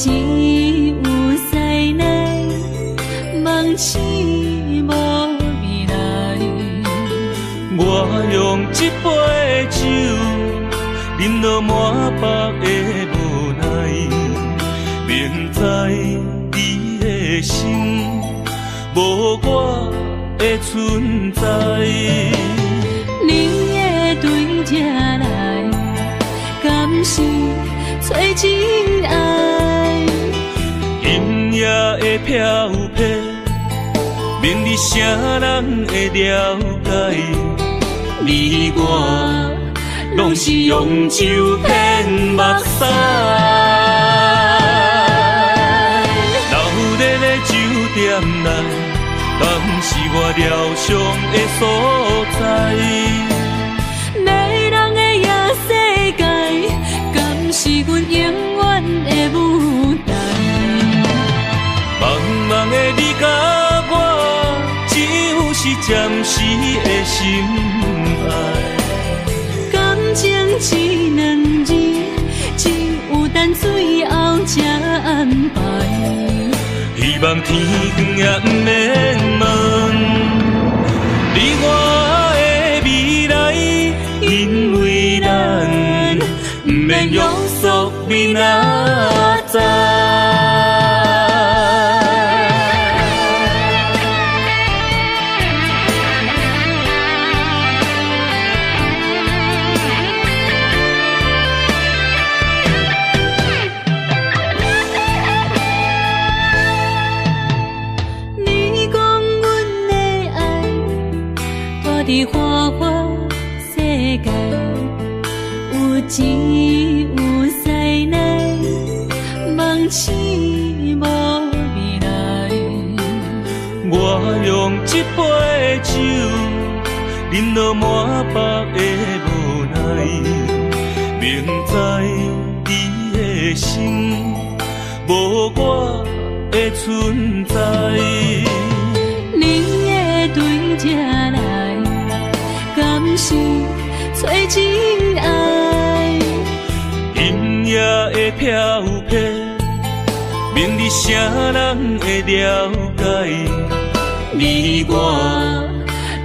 只有西来，梦醒无未来。我用一杯酒，饮落满腹的无奈，明知你的心无我的存在。你的对这来，敢是找真爱？音乐的飘飘，明日谁人会了解？你我拢是用酒骗目屎，流热的酒店内，敢是我疗伤的所在？迷人的夜世界，敢是阮永远的舞台？茫茫的你甲我，只有是暂时的心爱。感情只两字，只有等最后才安排。希望天光也不免问你我的未来，因为咱不免约束明仔载。伫花花世界，有只有西来，梦醒无未来。我用一杯酒，饮落满腹的无奈，明知你的心无我的存在。你的对这来，敢是找真爱？音乐的飘飘，明日谁人会了解？你我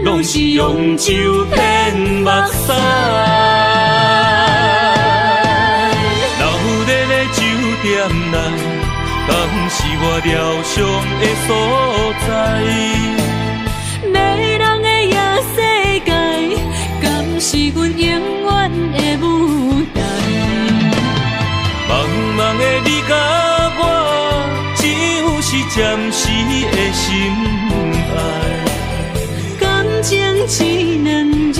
拢是用酒骗目屎，流热的酒店内，敢是我疗伤的所在？迷人的夜世界，敢是阮永远的舞台？茫茫的你甲我，只有是暂时的心爱。感情只两字，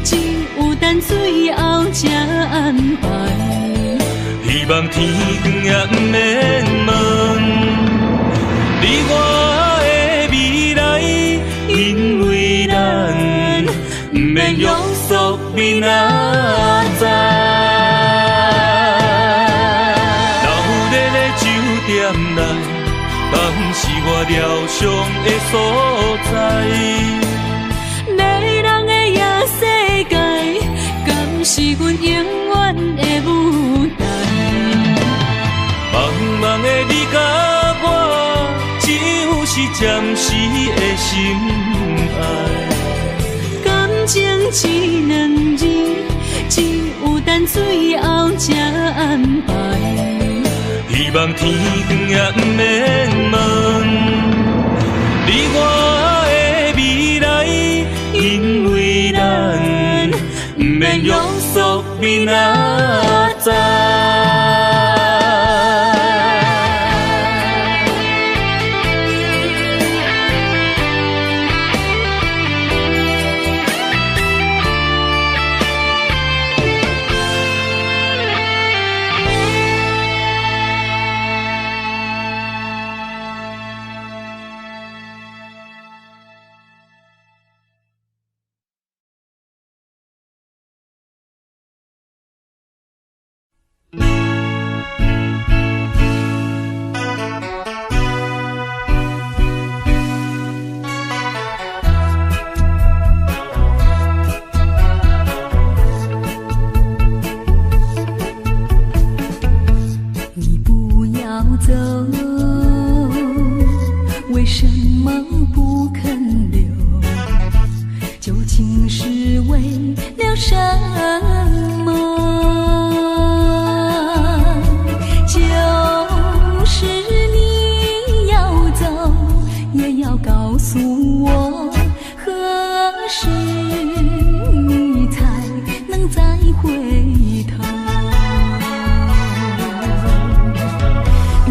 只有等最后才安排。希望天光也不免问你我的未来，因为咱不免约束明仔载。流热的酒店内，敢是我疗伤的所在？迷人的夜世界，敢是阮永远的舞台？茫茫的你甲我，只有是暂时的心爱。感情只两字，只有等最后才安排。希望天光也不免问你我的未来，因为咱不免约束明仔载。我，何时你才能再回头？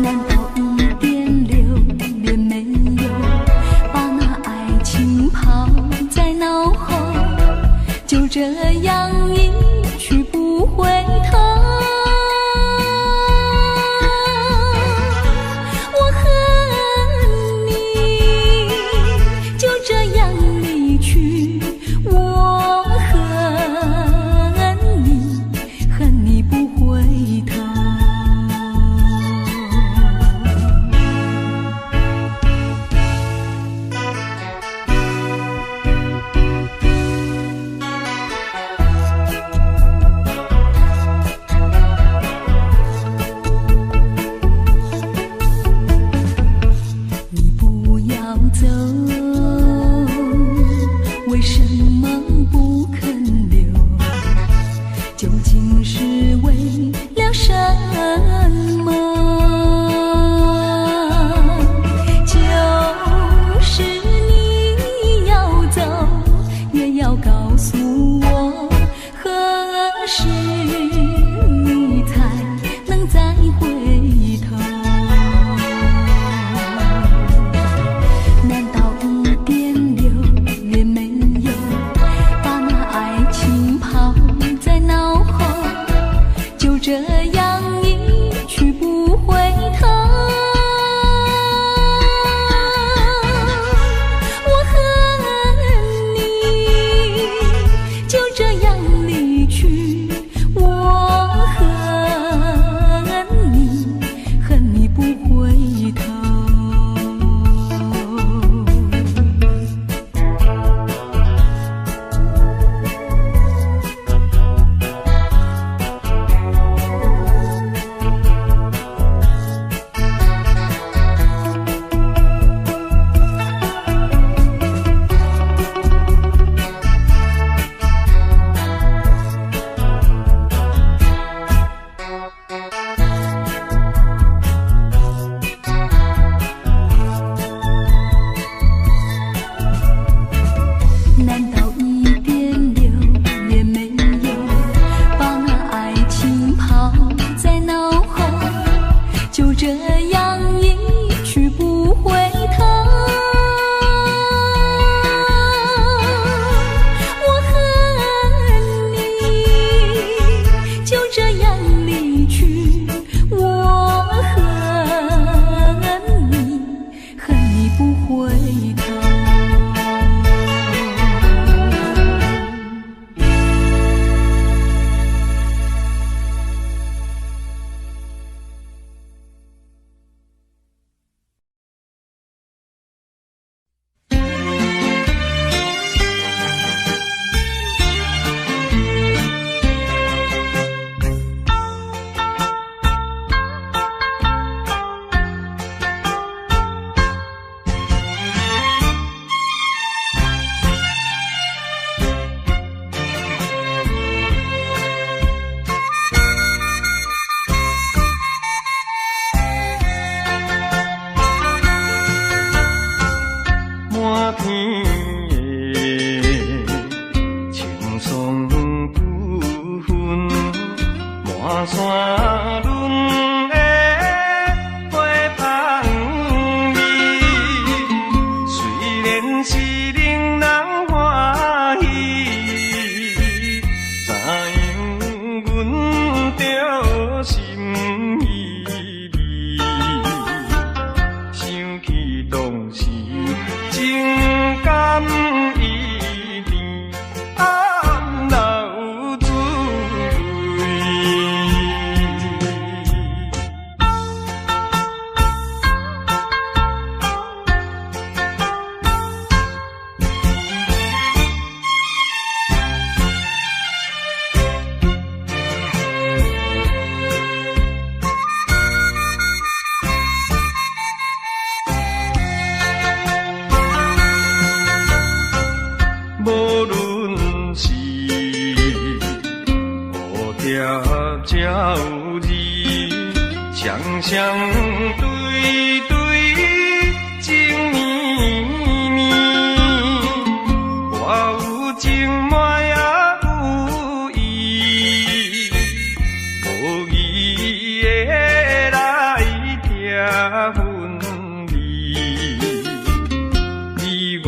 难道一点留恋没有，把那爱情抛在脑后，就这样一去不回头？我恨你就这样离去，我恨你，恨你不回头。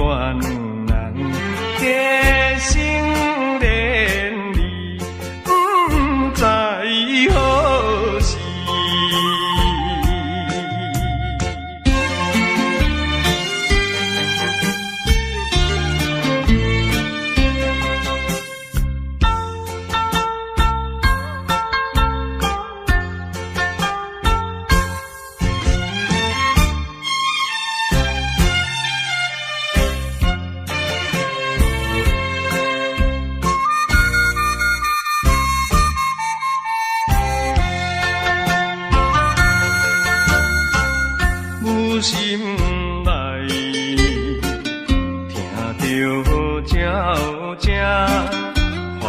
我两人结成连理，不知何时。心内听着鸟声，欢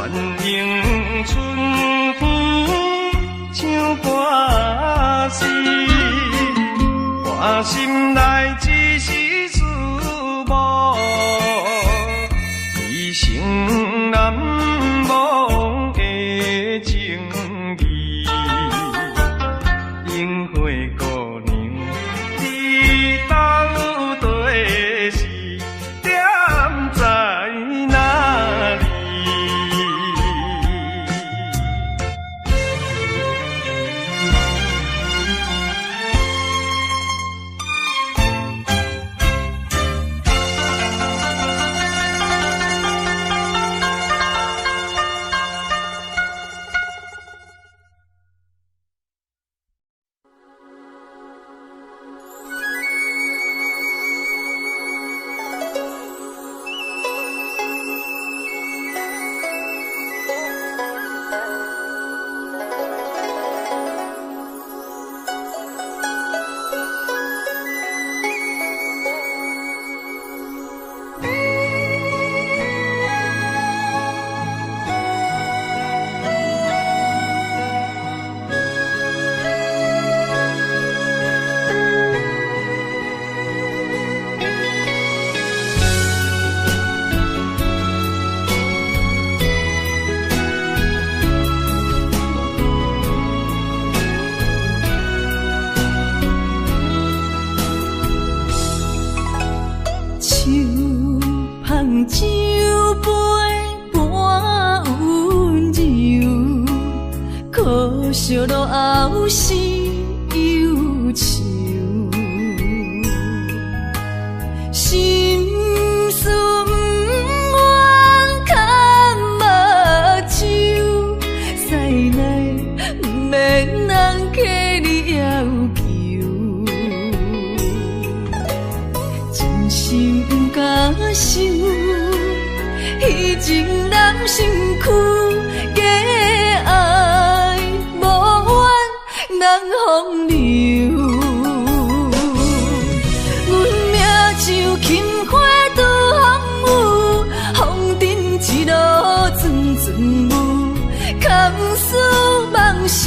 迎春风唱歌诗，我心内只是思慕，一生难忘的情义，樱花姑娘。到底是点在哪里？酒杯半温柔，可惜落后是忧愁。心事不愿牵目睭，使来不免人客你要求，真心不敢想。彼情难身躯，假爱无缘人风流。阮命像轻花拄风雨，风尘一路阵阵雾，空思梦想，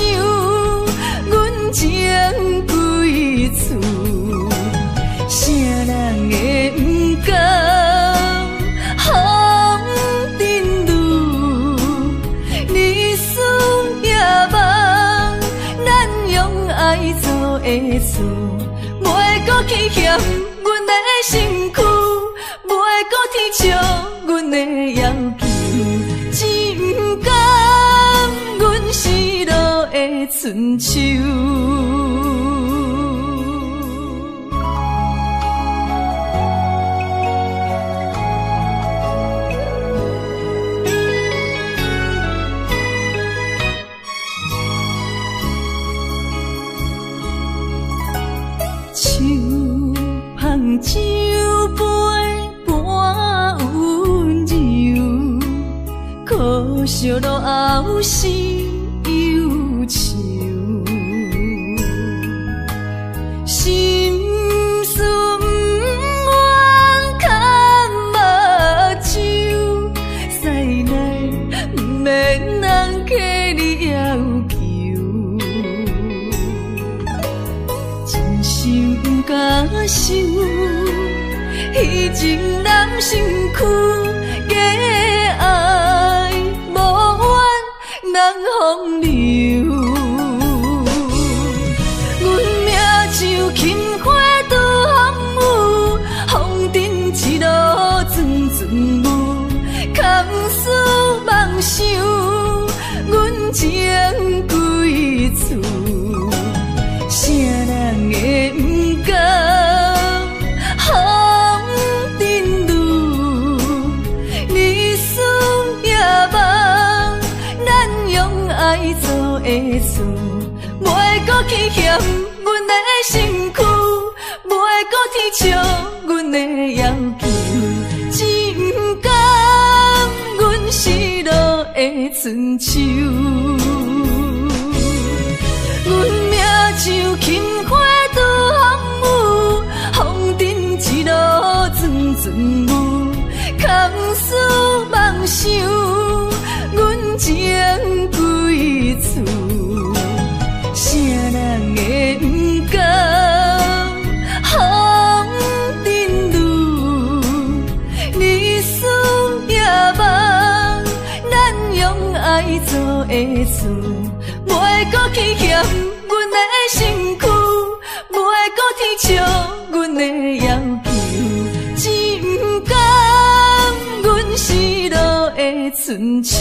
阮情归厝，啥人会不甘？会错，袂搁去嫌阮的身躯，袂搁天笑阮的要求，只不甘阮失落的春秋。酒杯半温柔，可惜落后是忧愁。心事不愿牵目睭，使来不免人客你要求，真心不敢想。彼情难身躯，假爱无缘人情归厝，啥人会不甘风尘路？日思夜梦，咱用爱做的事，袂搁去嫌阮的身躯，袂搁天笑阮的要求，只不甘阮失落的春秋。阮命像轻花拄风雨，风尘一路转转舞，空思梦想，阮情归厝，啥人会不甘风尘路？日思夜梦，咱用爱做的事，袂搁去嫌阮的身躯，袂搁天笑阮的要求，只不甘阮失落的春秋。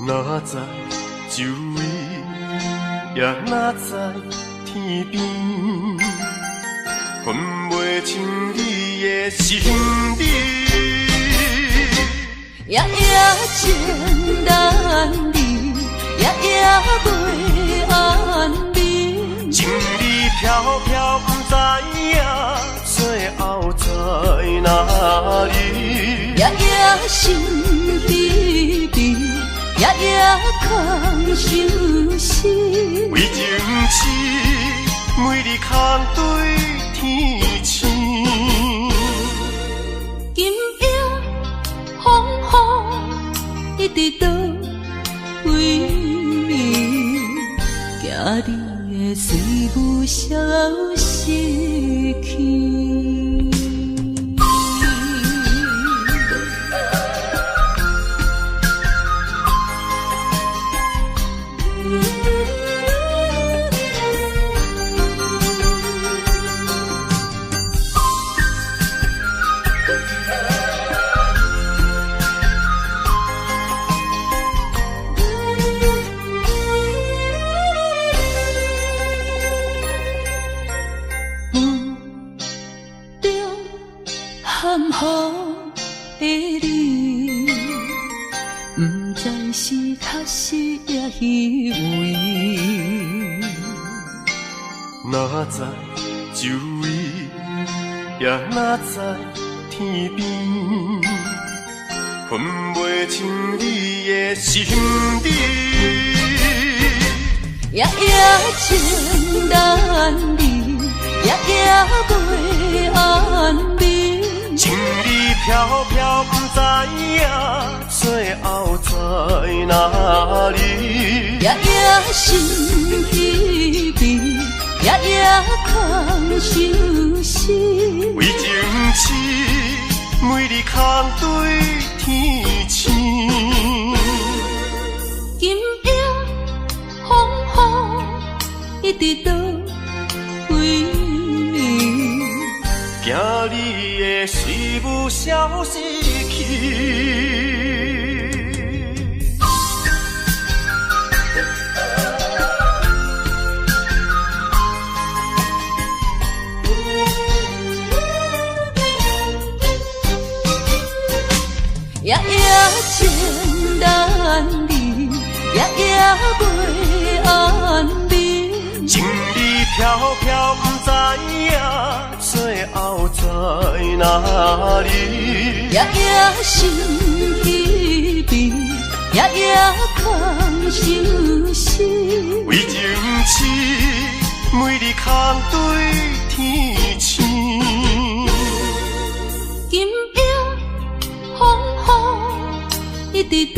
哪知周围，也哪知天边，分袂清你的心理。夜夜情难离，夜夜袂安眠。情意飘飘，不知影最后在哪里。夜夜心悲悲。夜夜空相思，为情痴，每日空对天星。今夜风雨一直到为暝，惊你的随无消息去。含雨的你，不知是确实也虚伪。哪知周围，也哪知天边，分袂清你的心理。夜夜情难离，夜夜袂安眠。情意飘飘，不知影最后在哪里。夜夜心悲悲，夜夜空相思。为情痴，每日空对天星。今夜风雨一直到为暝，惊你的随无消息去。夜夜情难离，夜夜袂安眠。情意飘飘，不知影最后在哪里。夜夜心悲悲，夜夜空相思。为情痴，每日空对天星。今夜风雨一直到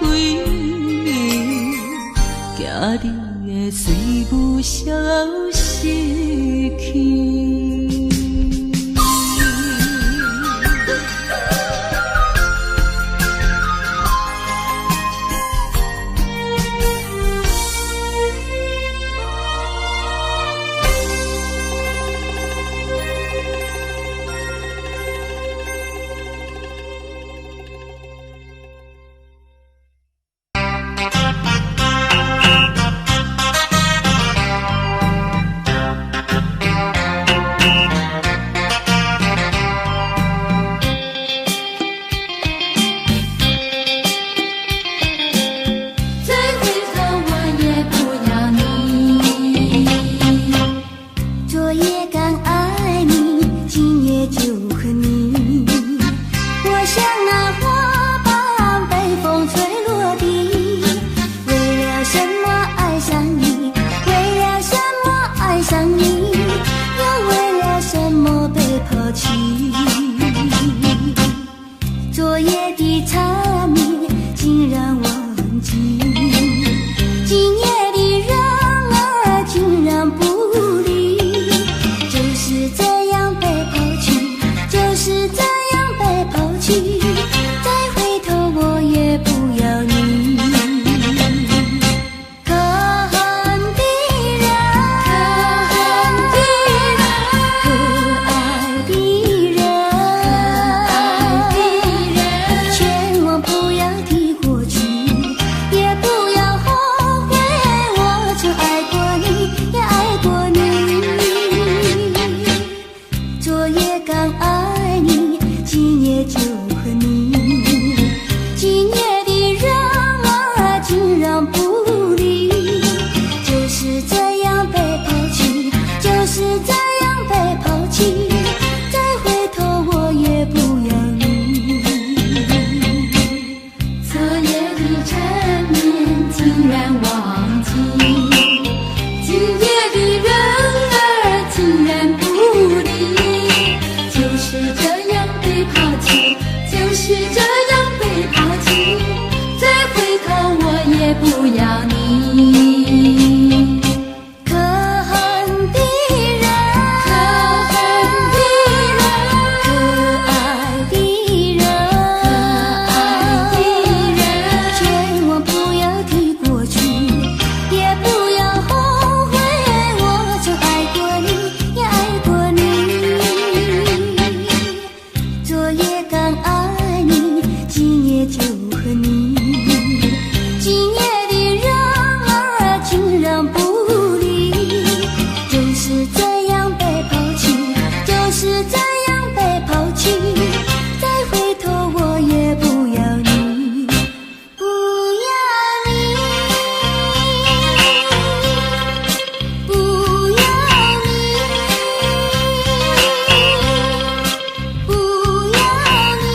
为暝，惊你的随无消息去。弃，再回头我也不要你。可恨的人，可爱的人，千万不要提过去，也不要后悔，我曾爱过你，也爱过你。昨夜刚爱你，今夜就和你。今夜的人儿竟然不理，就是这样被抛弃，就是这样被抛弃，再回头我也不要你。昨夜的缠绵竟然忘记，今夜的人儿竟然不理，就是这样被抛弃，就是这样被抛弃，再回头我也不要你。可恨的人，可爱的人，千万不要提过去，也不要后悔，我曾爱过你，也爱过你。昨夜刚爱你，今夜就和你。今夜的人儿竟然不理，就是这样被抛弃，就是这样被抛弃，再回头我也不要你，不要你，不要你，不要你。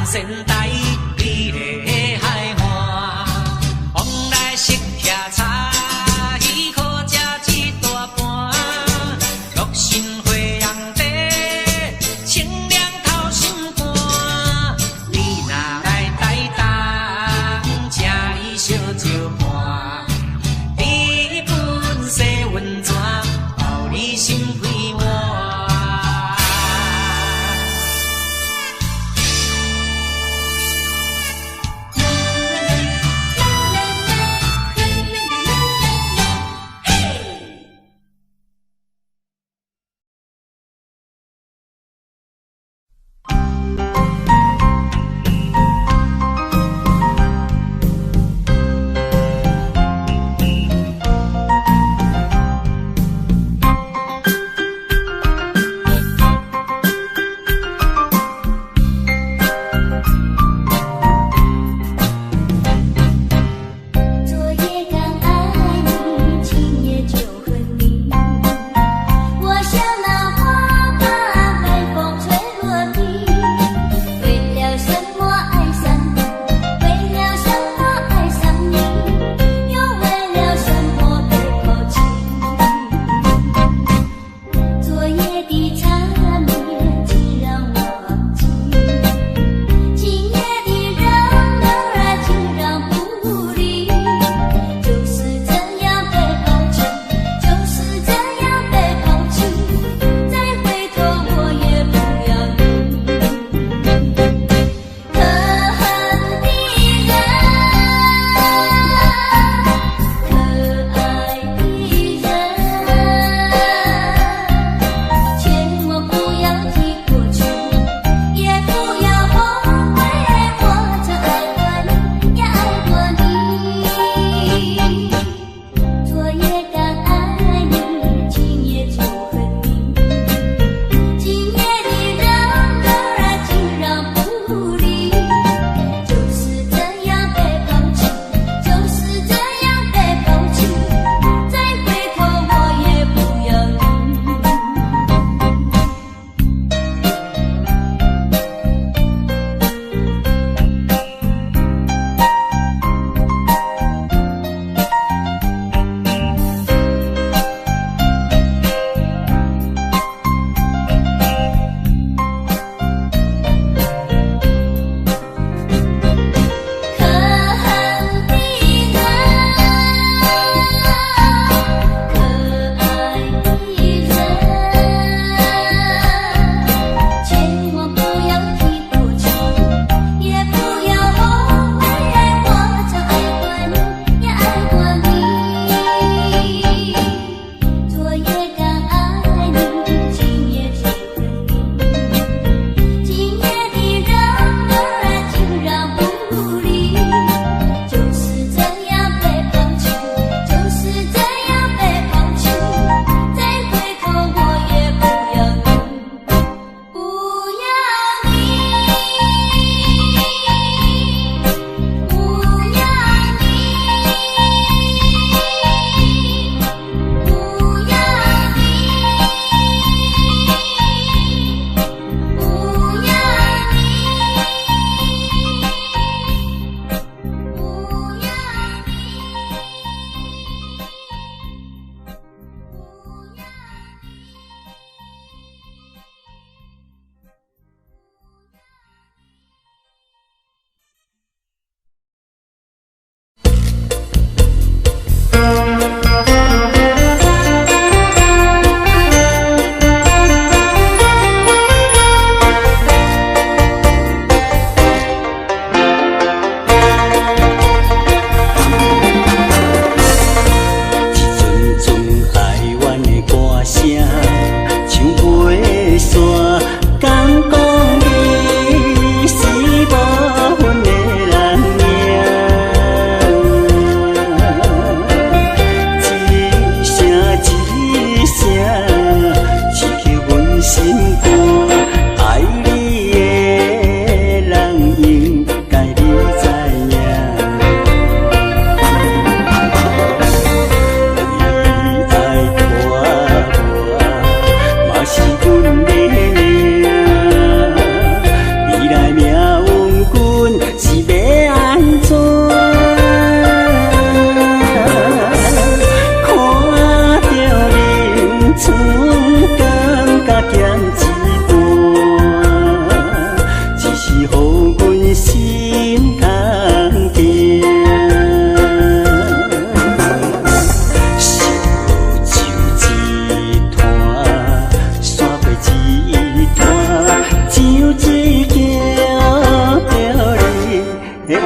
仙台，你的海岸，往来食徛茶，鱼可食一大盘，六神花红茶，清凉透心肝。你若来台东，请你小酒盘，日本洗温泉，包你心开换。命。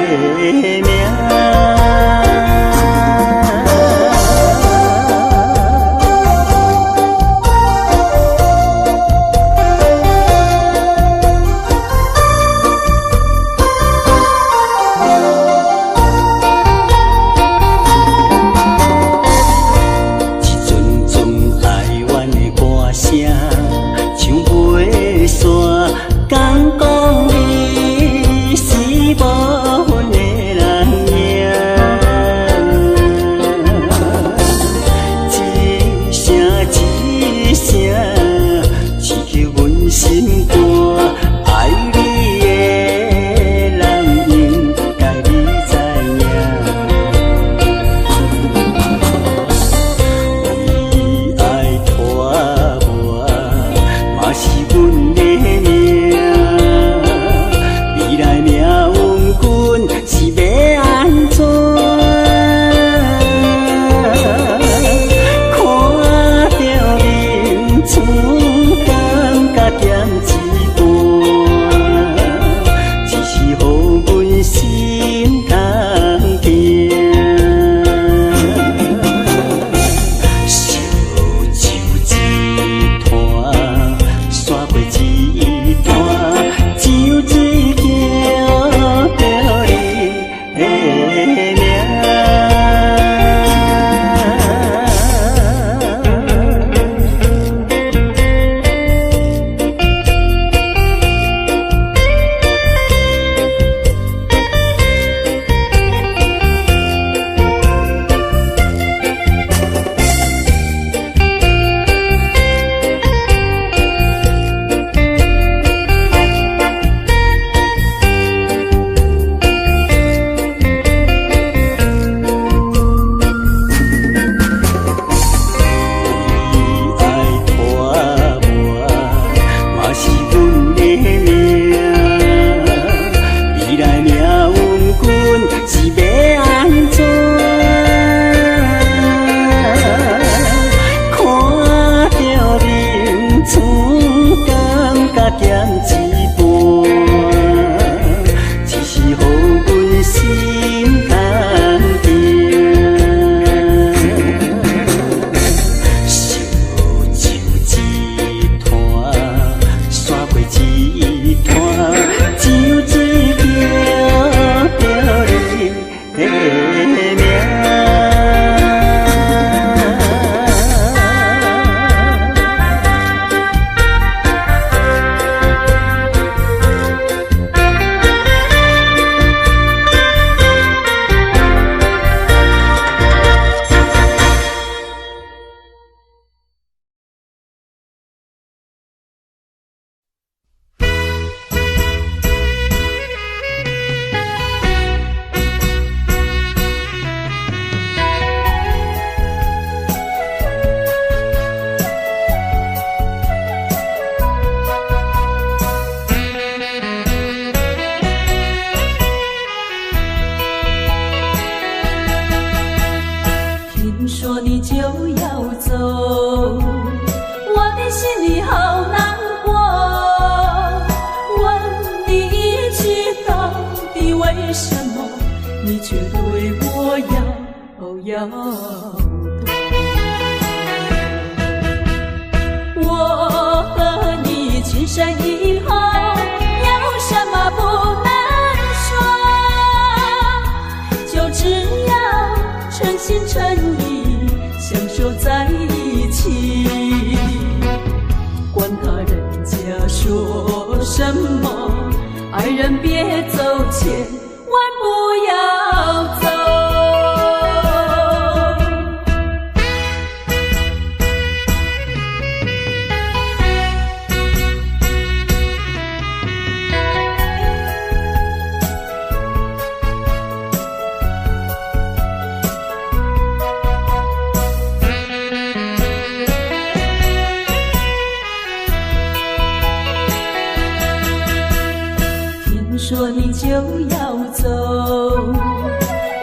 说你就要走，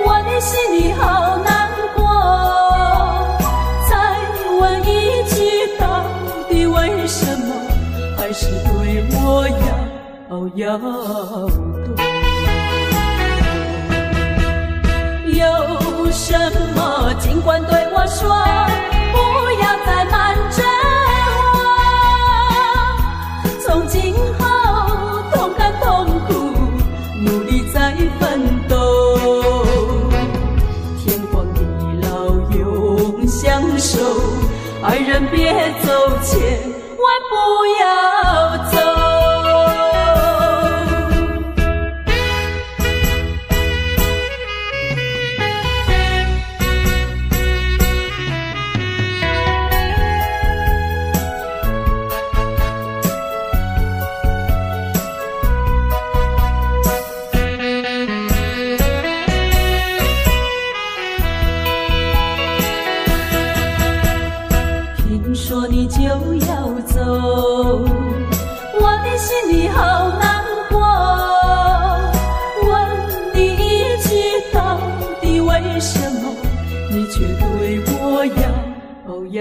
我的心里好难过。再问一句，到底为什么还是对我要多？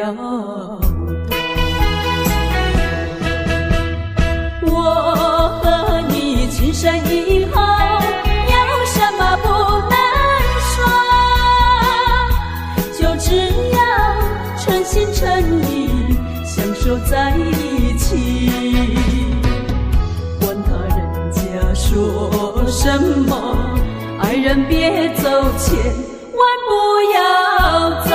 了多。我和你情深以后，有什么不能说？就只要诚心诚意相守在一起。管他人家说什么，爱人别走千万不要走。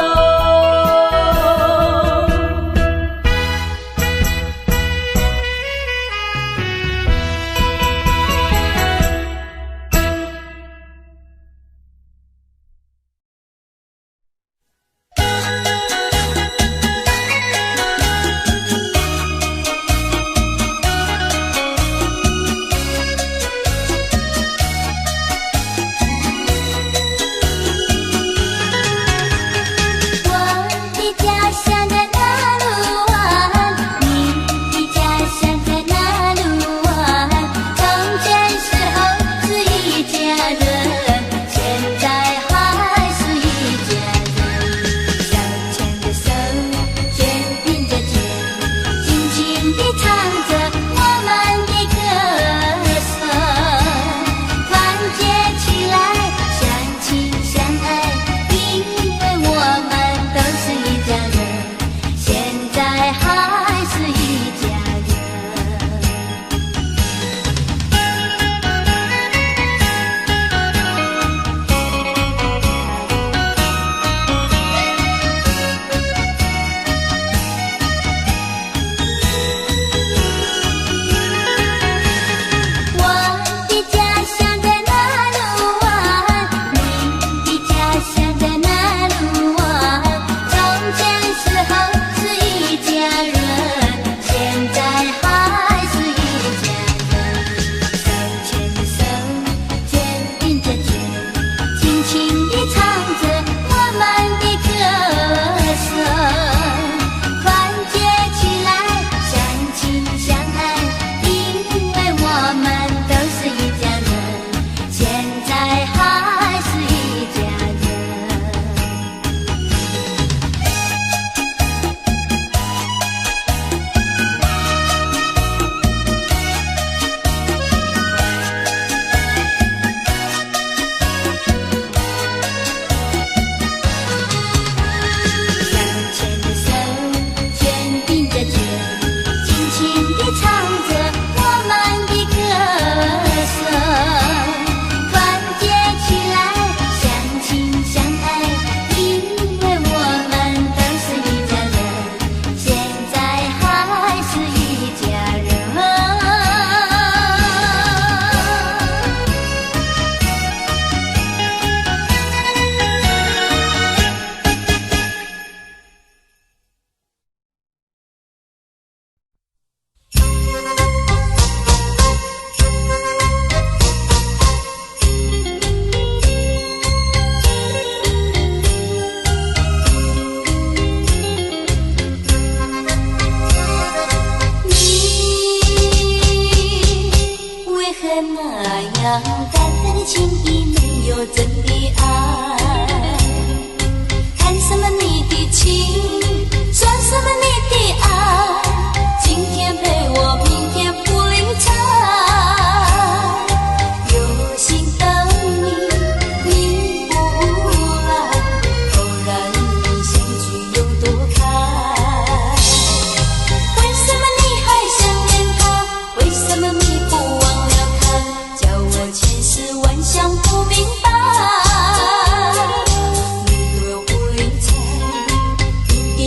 一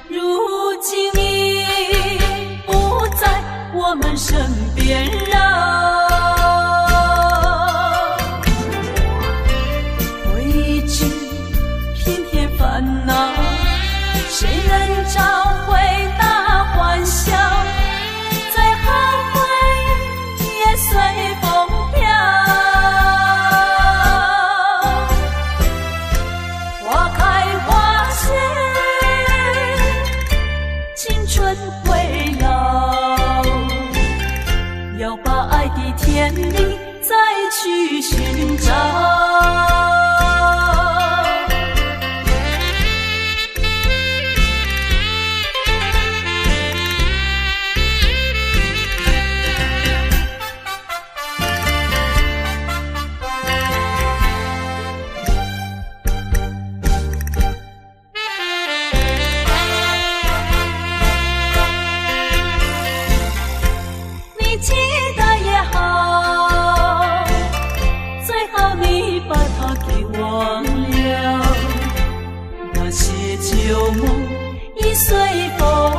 如今你不在我们身边，让要把爱的甜蜜再去寻找。旧梦已随风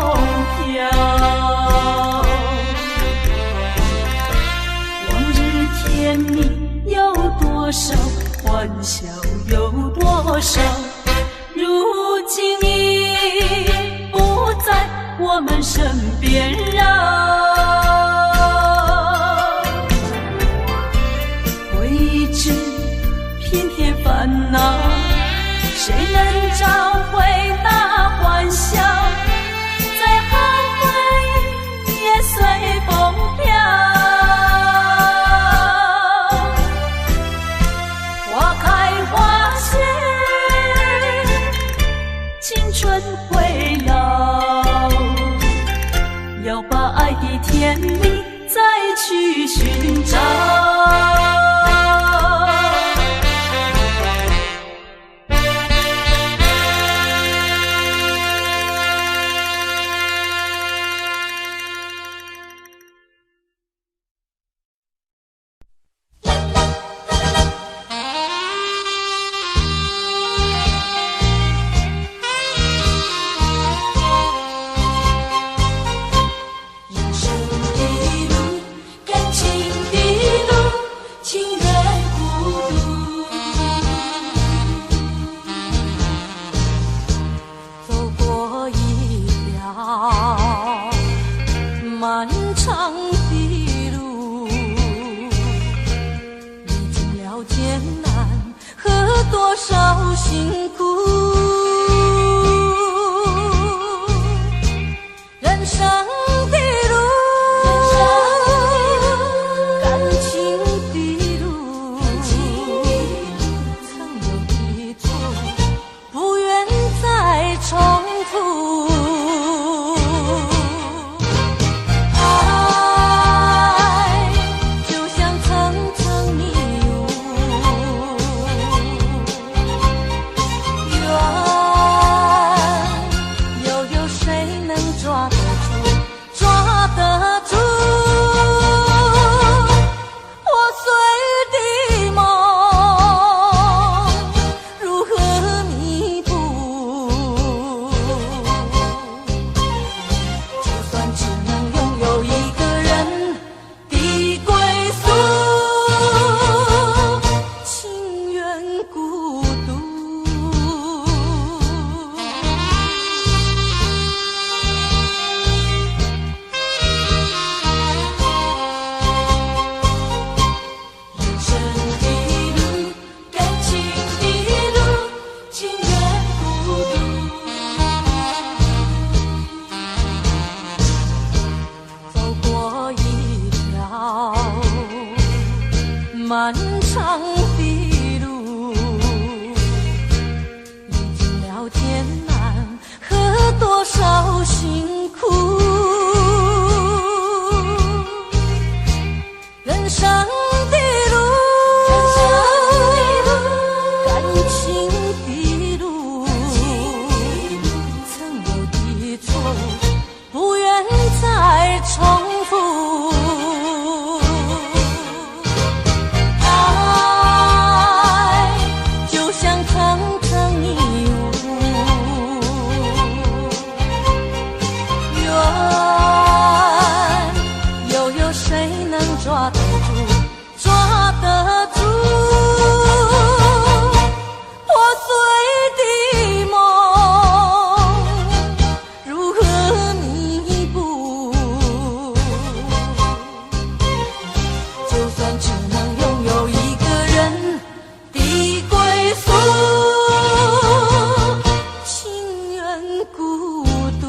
飘，往日甜蜜有多少，欢笑有多少，如今已不在我们身边回忆只偏偏烦恼，谁能找回那欢笑？再好回忆也随风飘。花开花谢，青春会老，要把爱的甜蜜再去寻找。漫长的路，历经了艰难和多少辛苦，人生的路，感情的路，曾有的错，不愿再重复。抓得住，抓得住，破碎的梦，如何弥补？就算只能拥有一个人的归宿，情愿孤独。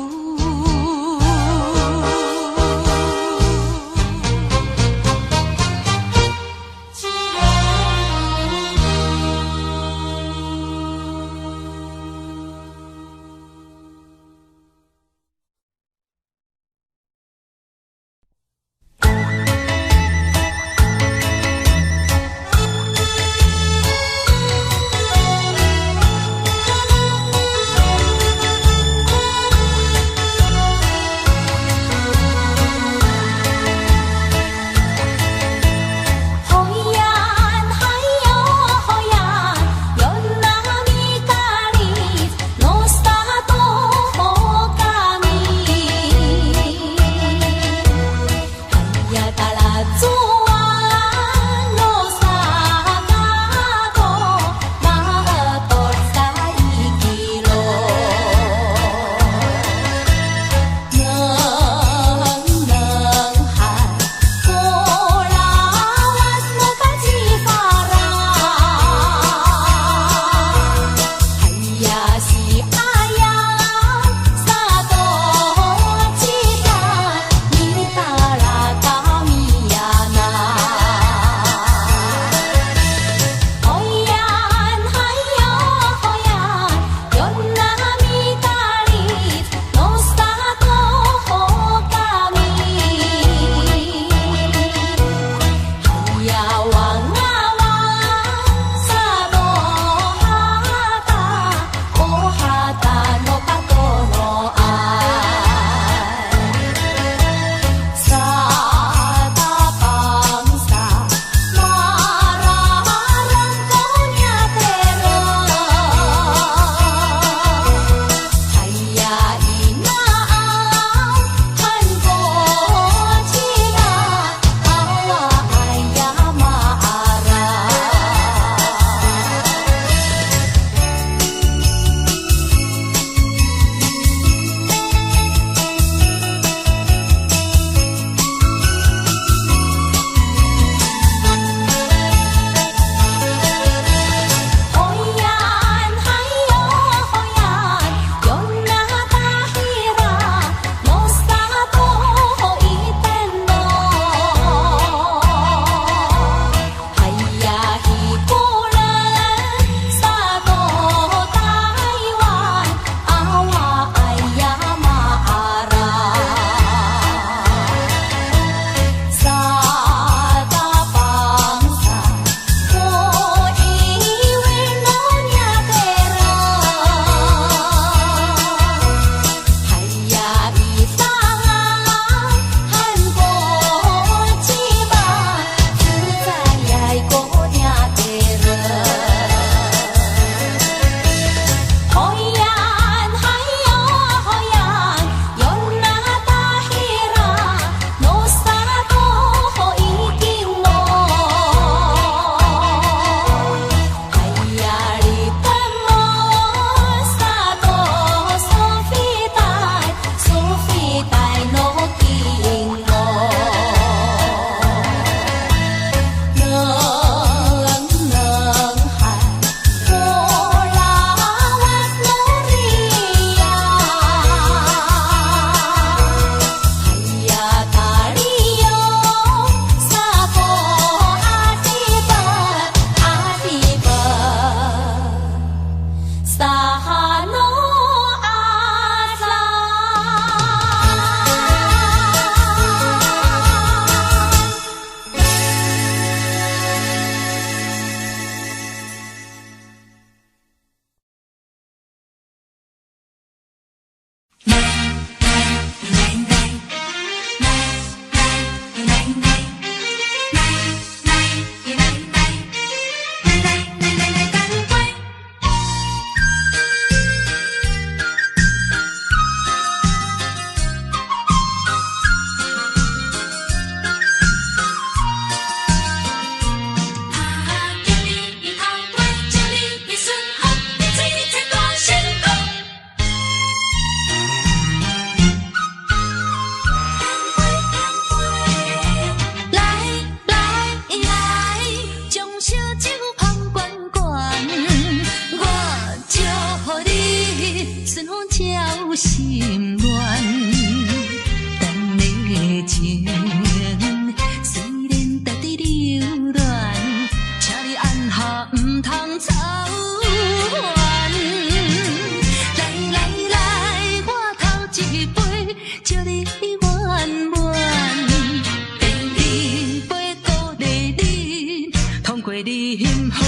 你幸福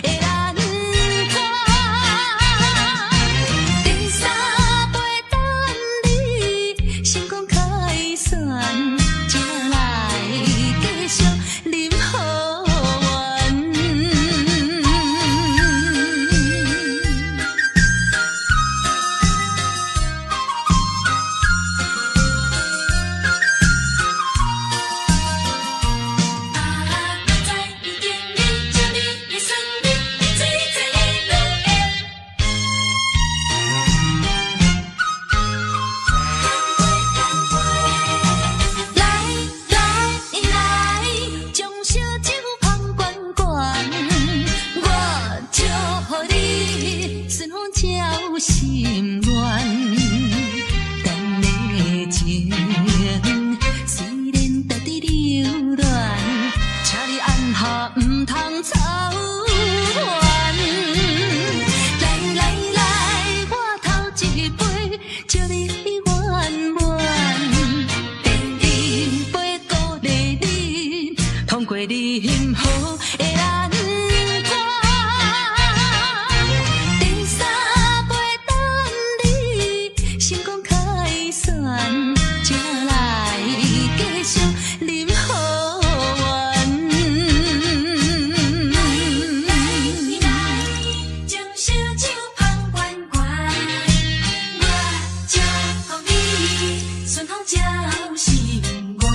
的咱看。第三杯等你成功开选，才来继续饮好运。心愿，咱的情虽然在伫流乱，请你按下唔通操烦。来来来，我头一杯祝你圆满，第二杯鼓励你通过你幸福的咱。成功开选，才来继续饮好运。来，将烧酒捧圆圆，我祝福你顺风照心愿。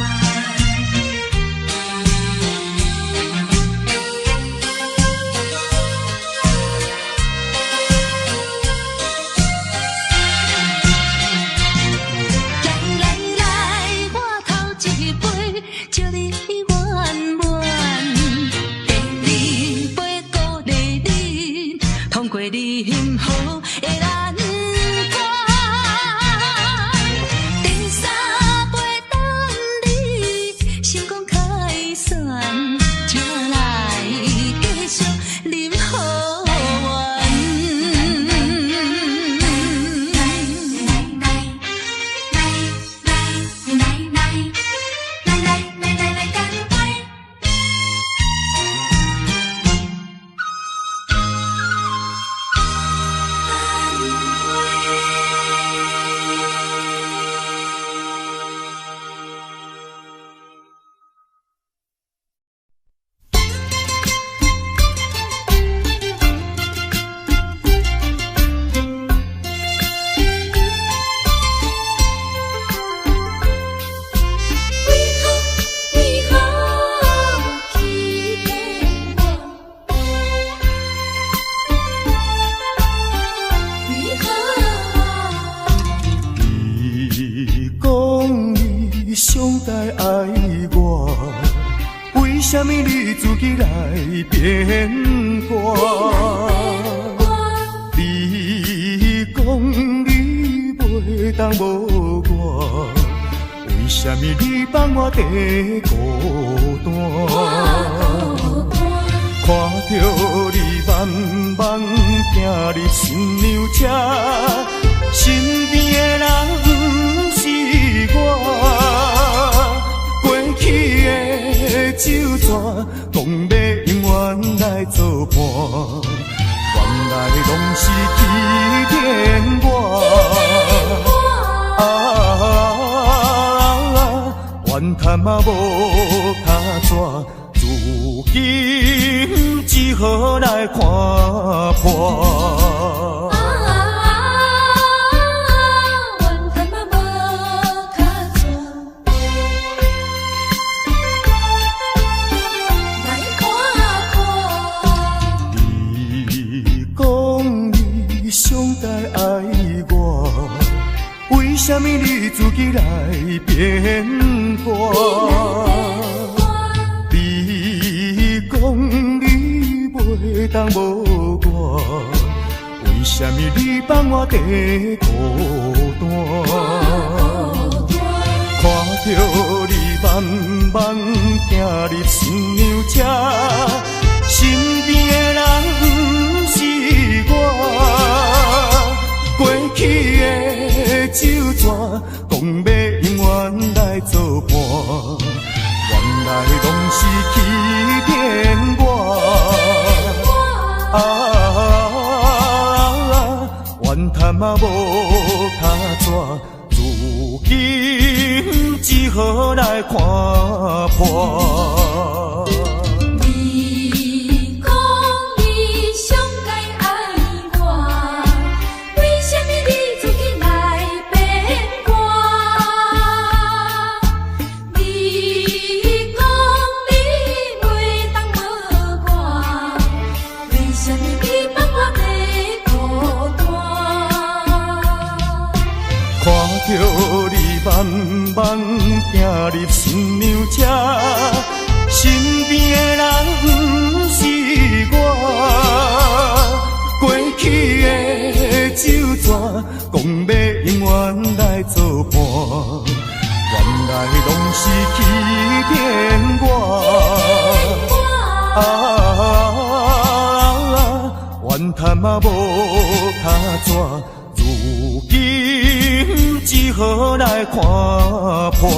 祝你圆满，第二杯鼓励你通过你幸福的咱看，第三杯等你成功开选，才来继续饮好运。上台爱我，为什么你自己来变卦？你讲你袂当无我，为什么你放我在孤单？看着你慢慢行入新娘车，身边的人不是我，过去的酒泉，讲要永远来作伴，原来拢是欺骗我。怨叹嘛无卡纸，如今只好来看破。上台爱我，为什么你自己来变卦？你讲你袂当无我，为什么你放我在孤单？看着你慢慢行入新娘车，身边的人不是我，过去的酒泉，讲要永远来作伴，原来拢是欺骗我。怨叹嘛无卡纸，如今只好来看破。你讲你上该爱我，为什么你自己来变卦？你讲你袂当无我，为什么你放我在孤单？看着你慢慢行入新娘车，身边的人不是我，过去的旧纸讲要永远来作伴，原来拢是欺骗我。怨叹嘛无卡纸，如今只好来看破。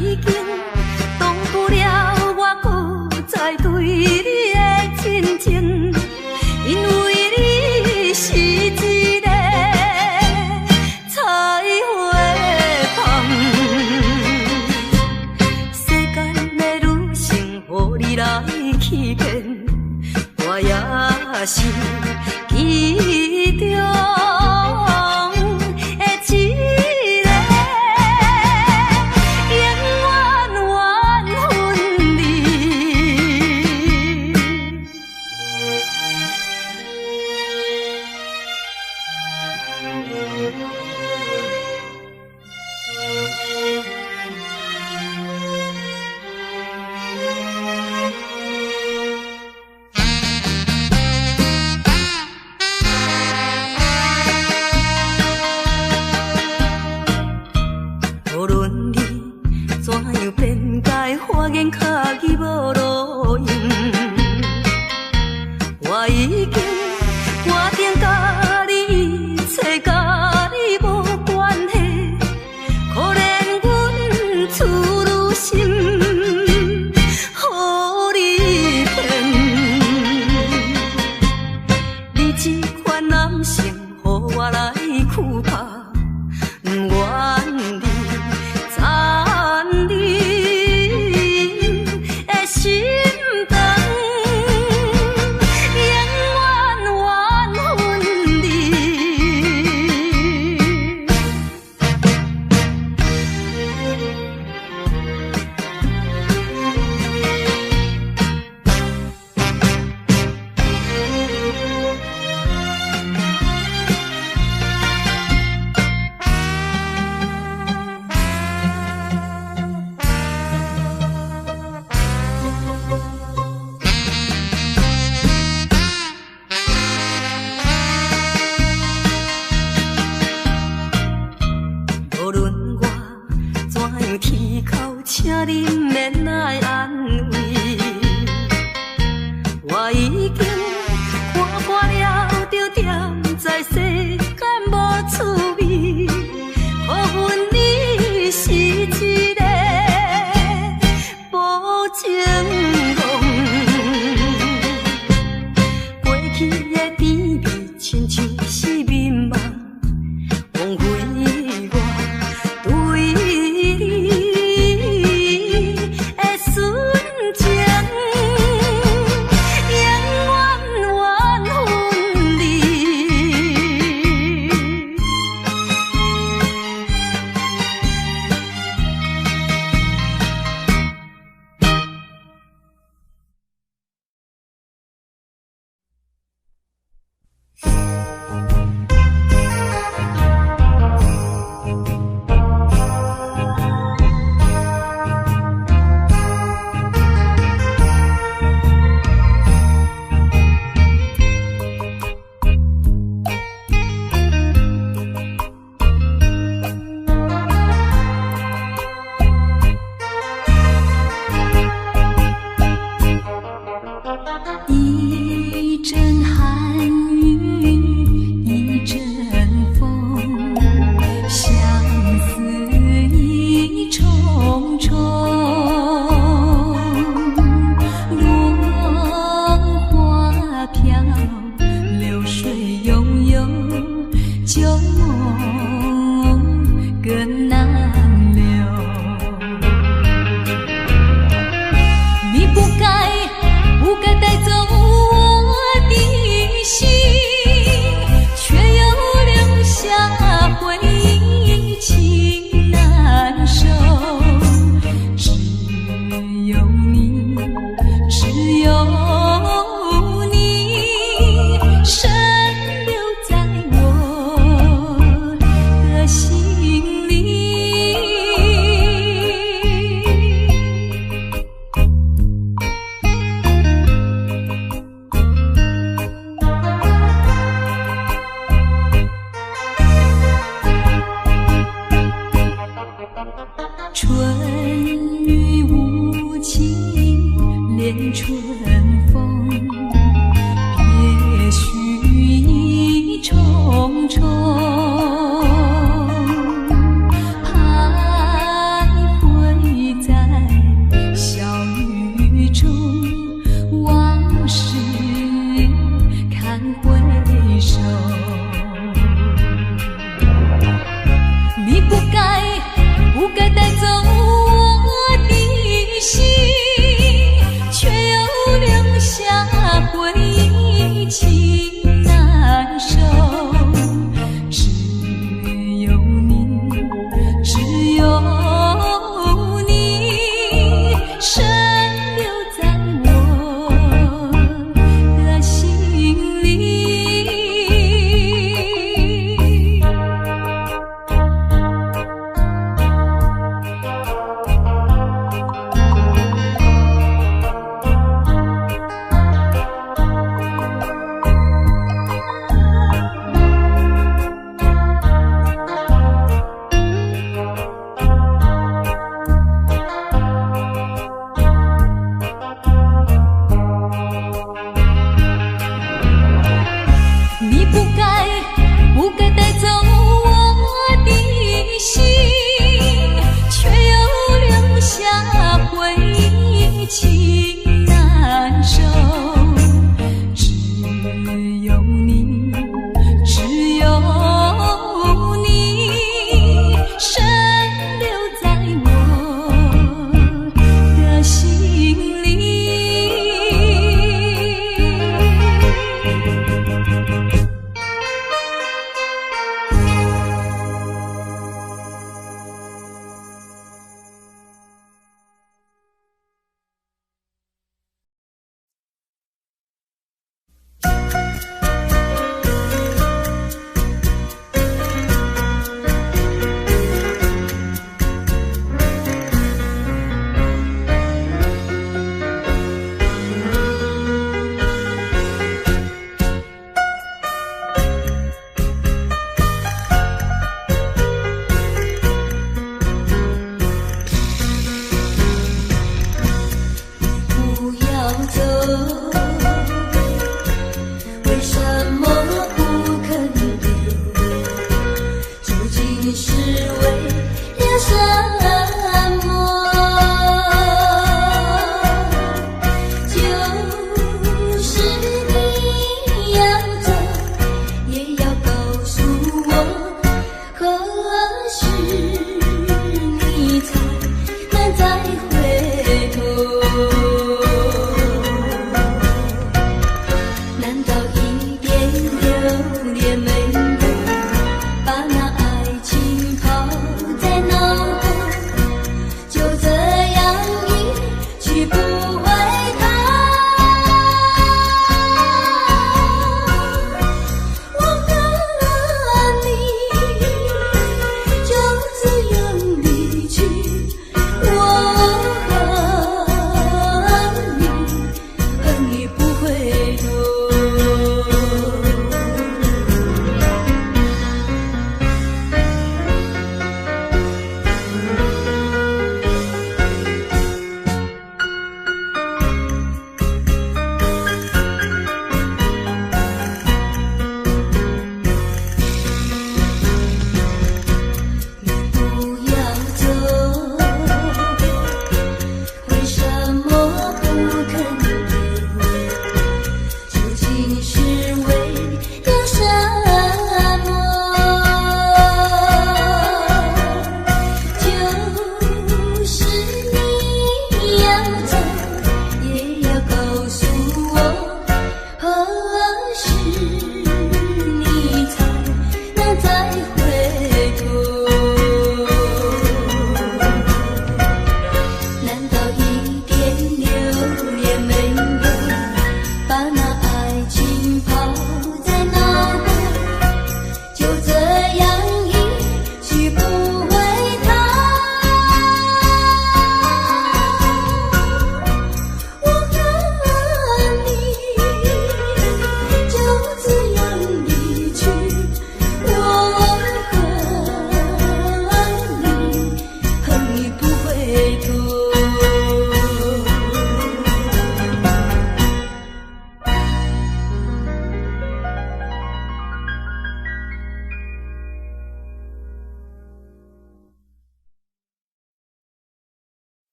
已经挡不了我搁再对你的真情，因为你是一个彩花芳。世间的女性，予你来欺骗，我也是其中。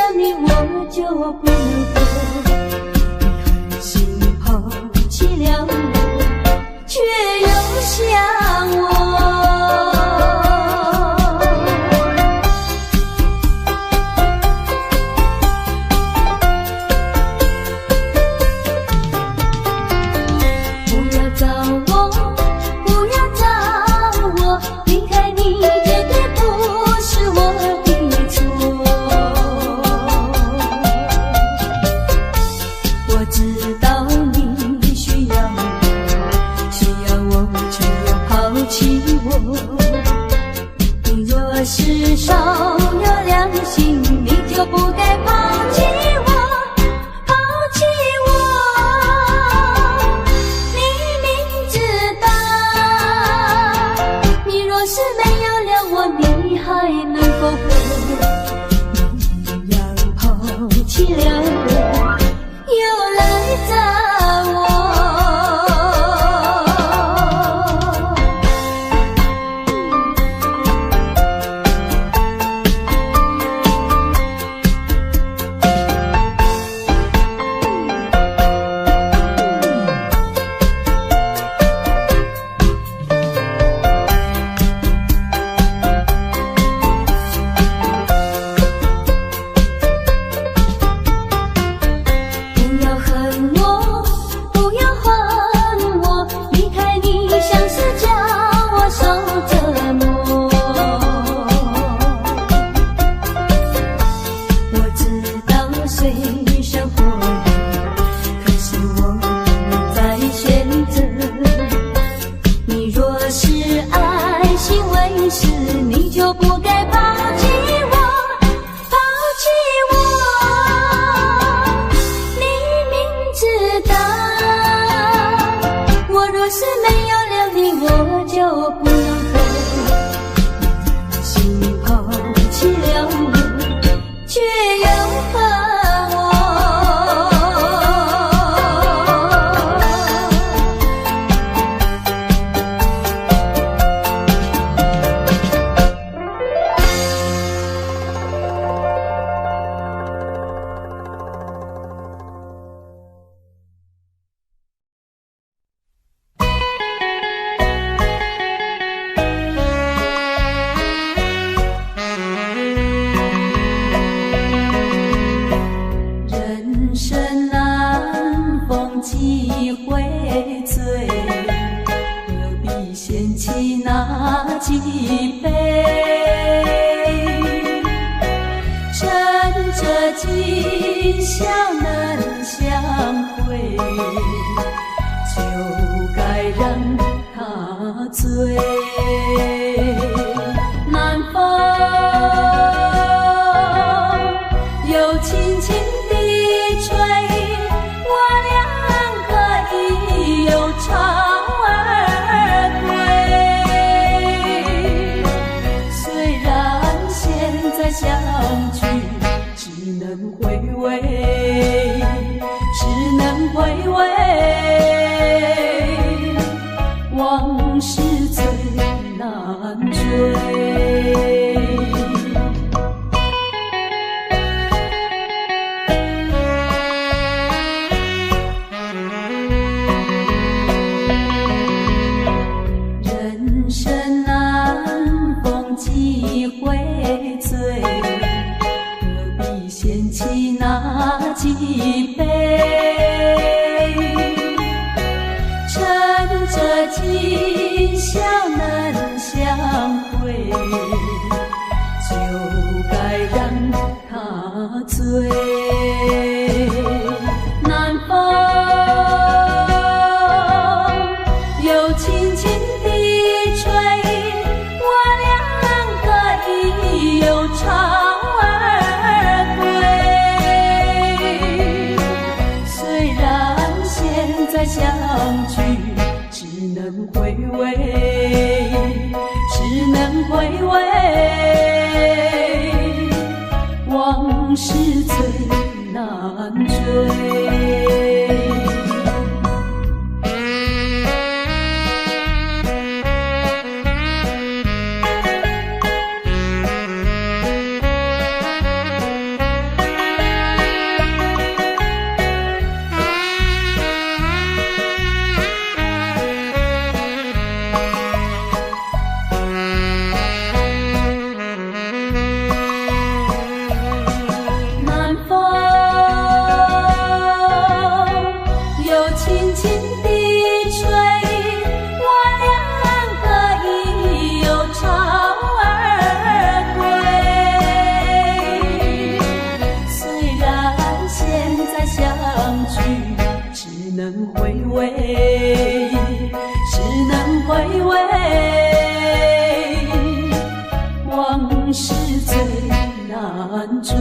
了你，我就不能活。你狠心抛弃了我，却又想我。是少有良心，你就不该抛弃我，抛弃我。你明知道，你若是没有了我，你还能够活？你一样抛弃了我，又来找我。能回味，只能回味，往事最难追。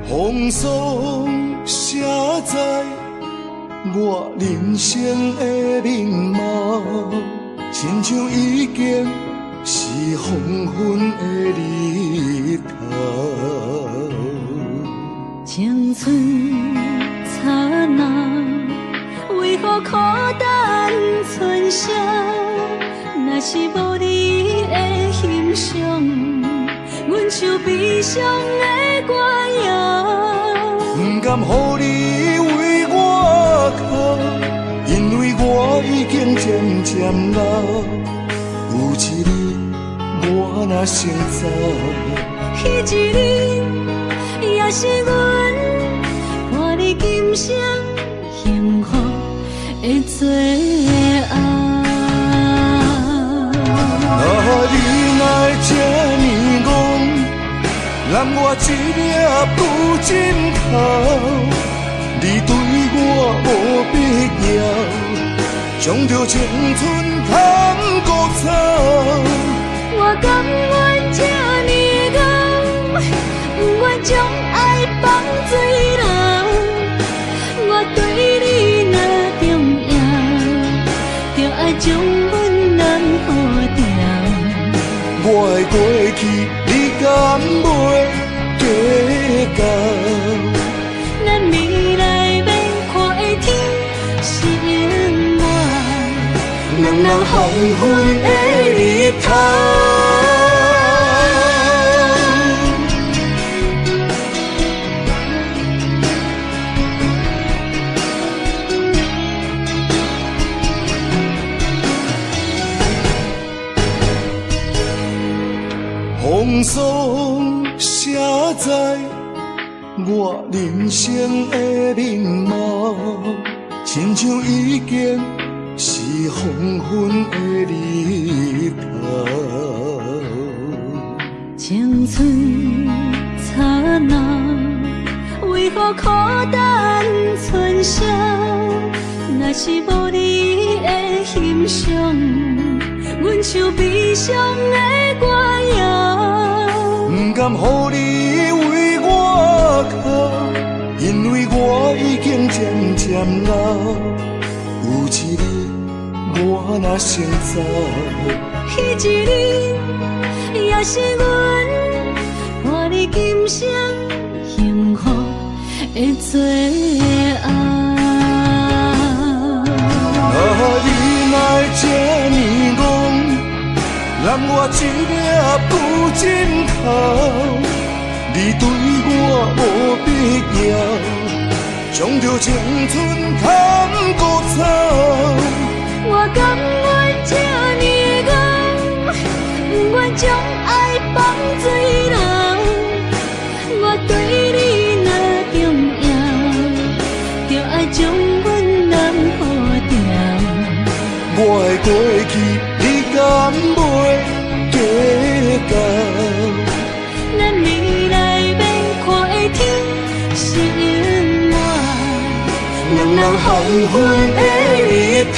风霜写在我人生的面貌，亲像已经是黄昏的日头。青春刹那，为何孤单剩下？若是无你的欣赏，阮像悲伤的歌谣。不甘予你渐渐老，有一日我若成早，彼一日也是阮伴你今生幸福的最后。你若会这呢戆，揽我一粒不枕头，你对我无必要，将着青春通割草。我甘愿这呢戆，不愿将爱放水流。我对你若重要，就爱将阮人好掉。我的过去，你敢袂计较？咱未来免看的天心暖，两人黄昏的日头。风霜写在我人生的面貌，亲像已经是黄昏的日头。青春刹那，为何孤单春宵？若是无你的欣赏，阮像悲伤的歌谣。不甘予你为我哭，因为我已经渐渐老。有一日我若成早，彼一日也是阮伴你今生幸福的最后。你若会这呢戆，揽我一粒不枕头，你对我无必要，将着青春通割草。我甘愿这呢戆，不愿将爱放水流。我对你若重要，就爱将阮人好掉。我的过去，你敢袂计较？咱未来免看的天心暖，两人黄昏的日头。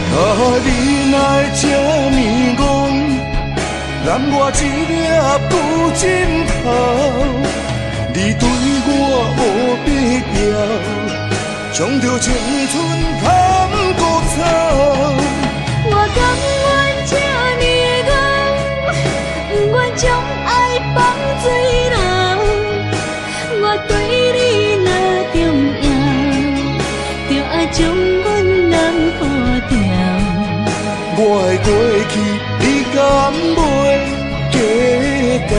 你若会这呢戆，揽我一粒不枕头，你对我无必要，将着青春通割草。我甘愿这呢戆，不愿将爱放水流。我对你若重要，就爱将阮人好掉。我的过去，你敢袂计较？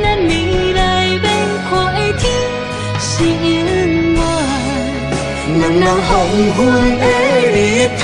咱未来免看的天心暖，两人黄昏的日头。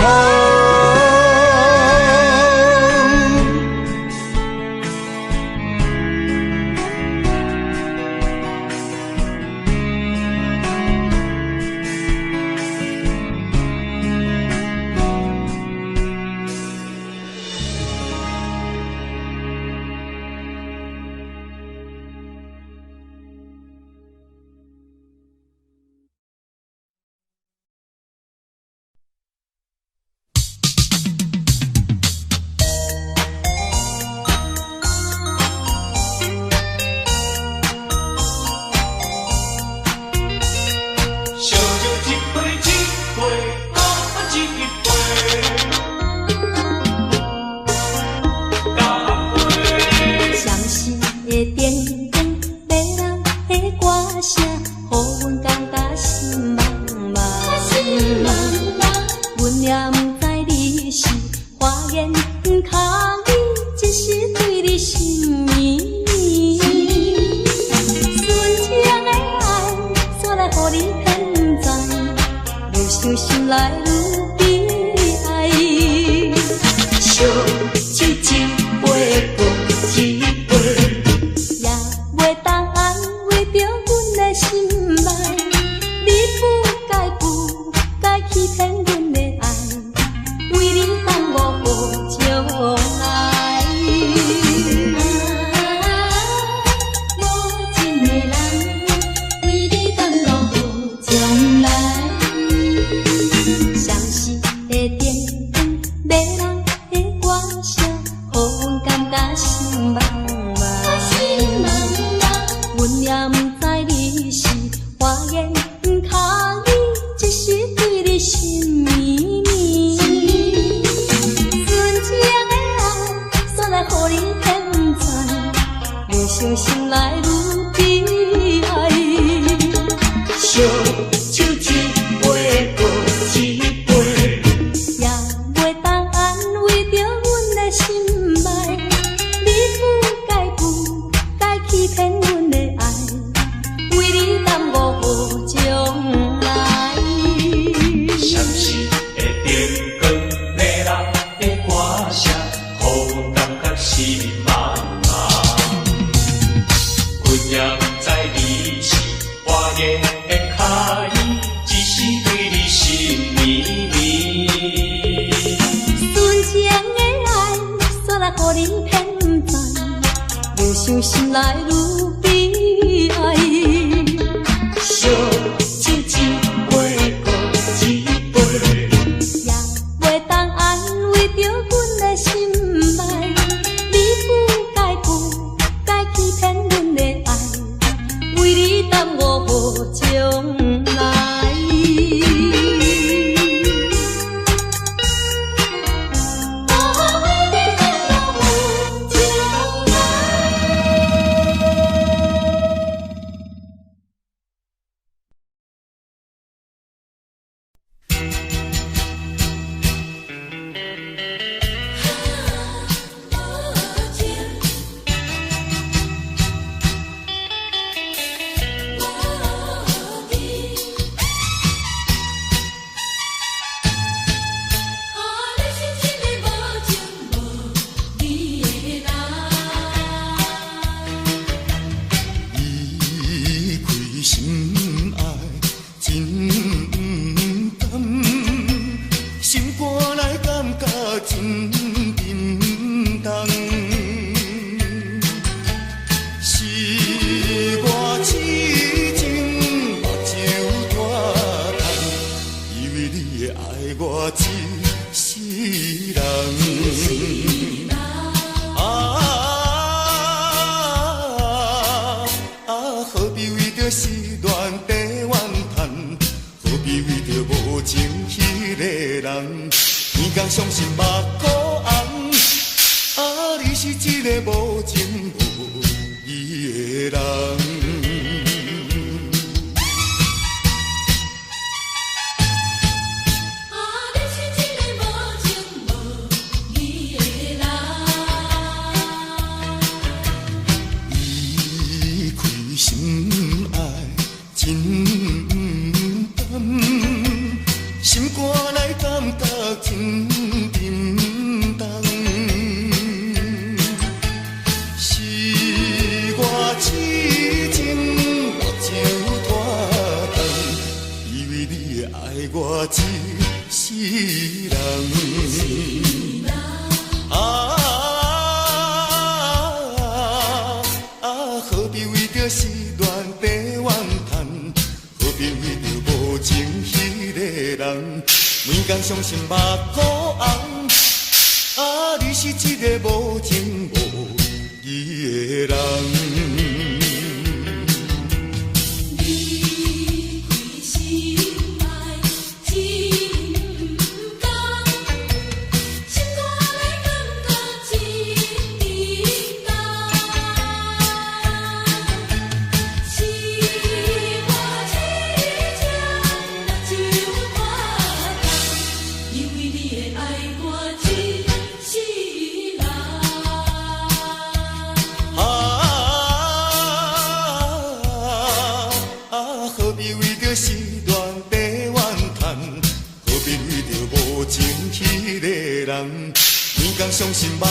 甲心茫茫，阮也毋知你是花言巧语，只是对你心绵绵。纯情的爱，煞来予你骗财，越想心内愈悲哀。小手一杯过一杯，也袂当安慰着阮的心脉。你不该欺骗阮的爱，为你耽误将来。闪烁的灯光，迷人的歌声，予感觉心茫茫。阮也毋知你是花言巧语，只是对你心绵绵。纯情的爱，煞来予你骗财，越想心内愈悲哀。小手一杯过一杯，也袂当安慰着阮的心脉。你不该欺骗阮的爱，为你耽误将来。相信目眶红，你是一个无情无义的人。相信目